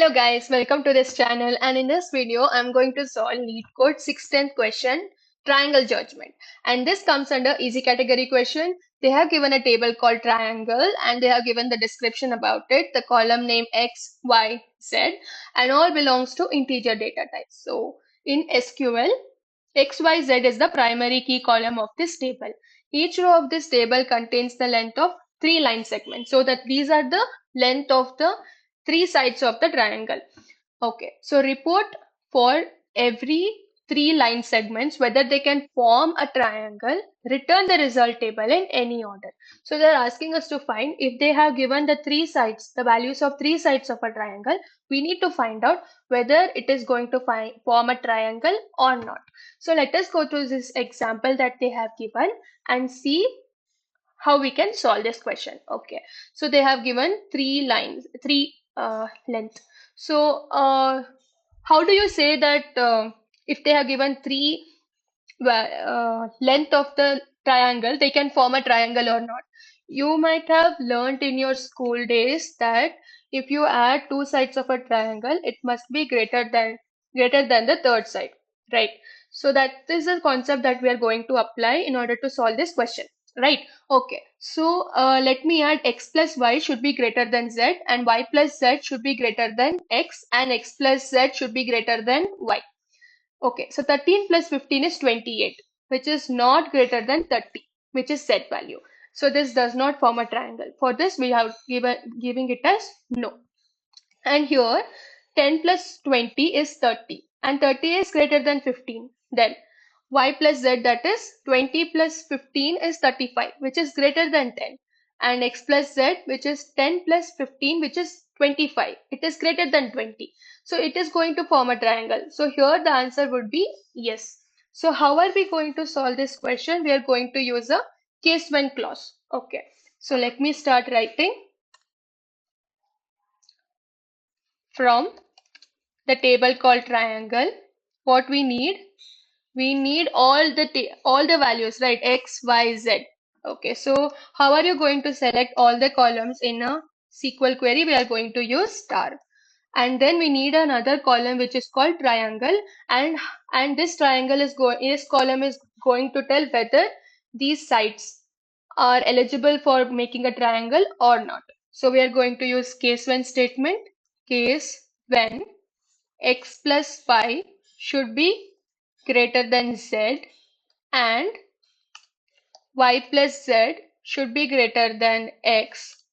Hello guys, welcome to this channel, and in this video I'm going to solve LEED code 610th question, triangle judgment, and this comes under easy category question. They have given a table called triangle and they have given the description about it, the column name X, Y, Z, and all belongs to integer data types. So in SQL, XYZ is the primary key column of this table. Each row of this table contains the length of 3 line segments, so that these are the length of the 3 sides of the triangle. Okay, so report for every 3 line segments whether they can form a triangle, return the result table in any order. So they're asking us to find if they have given the 3 sides, the values of 3 sides of a triangle, we need to find out whether it is going to form a triangle or not. So let us go through this example that they have given and see how we can solve this question. Okay, so they have given 3 lines, three length. So how do you say that if they have given three length of the triangle, they can form a triangle or not? You might have learned in your school days that if you add 2 sides of a triangle, it must be greater than the third side, right? So that is a concept that we are going to apply in order to solve this question, right? Okay, so let me add x plus y should be greater than z, and y plus z should be greater than x, and x plus z should be greater than y. Okay, so 13 plus 15 is 28, which is not greater than 30, which is z value. So this does not form a triangle. For this, we have giving it as no. And here 10 plus 20 is 30, and 30 is greater than 15. Then y plus z, that is 20 plus 15 is 35, which is greater than 10. And x plus z, which is 10 plus 15, which is 25. It is greater than 20. So it is going to form a triangle. So here the answer would be yes. So how are we going to solve this question? We are going to use a case when clause. Okay. So let me start writing. From the table called triangle, what we need all the values, right? X, Y, Z. Okay, so how are you going to select all the columns in a SQL query? We are going to use star, and then we need another column which is called triangle, and this column is going to tell whether these sides are eligible for making a triangle or not. So we are going to use case when statement. Case when x plus y should be greater than z, and y plus z should be greater than x,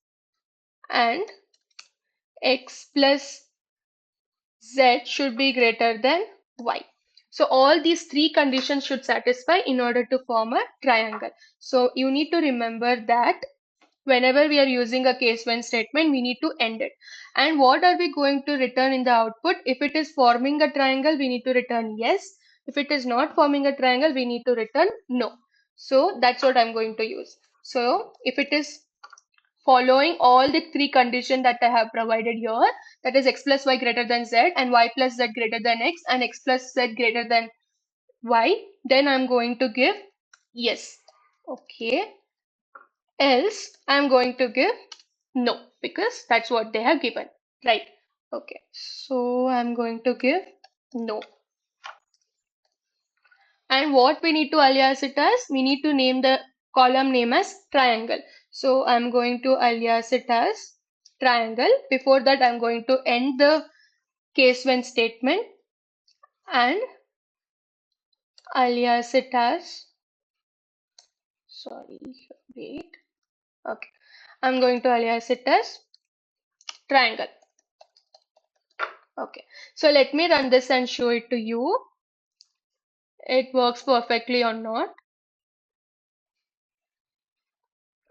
and x plus z should be greater than y. So all these 3 conditions should satisfy in order to form a triangle. So you need to remember that whenever we are using a case when statement, we need to end it. And what are we going to return in the output? If it is forming a triangle, we need to return yes. If it is not forming a triangle, we need to return no. So that's what I'm going to use. So if it is following all the 3 conditions that I have provided here, that is x plus y greater than z, and y plus z greater than x, and x plus z greater than y, then I'm going to give yes. Okay, else I'm going to give no, because that's what they have given, right? Okay, so I'm going to give no. And what we need to alias it as? We need to name the column name as triangle. So I'm going to alias it as triangle. Before that, I'm going to end the case when statement and alias it as, sorry, wait. Okay, I'm going to alias it as triangle. Okay, so let me run this and show it to you. It works perfectly or not.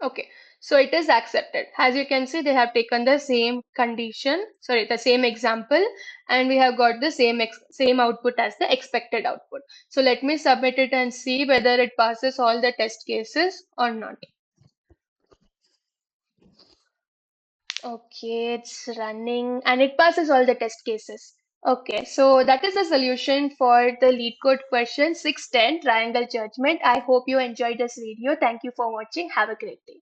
Okay, so it is accepted. As you can see, they have taken the same condition, sorry, the same example, and we have got the same output as the expected output. So let me submit it and see whether it passes all the test cases or not. Okay, it's running and it passes all the test cases. Okay, so that is the solution for the LEED code question 610 triangle judgment. I hope you enjoyed this video. Thank you for watching. Have a great day.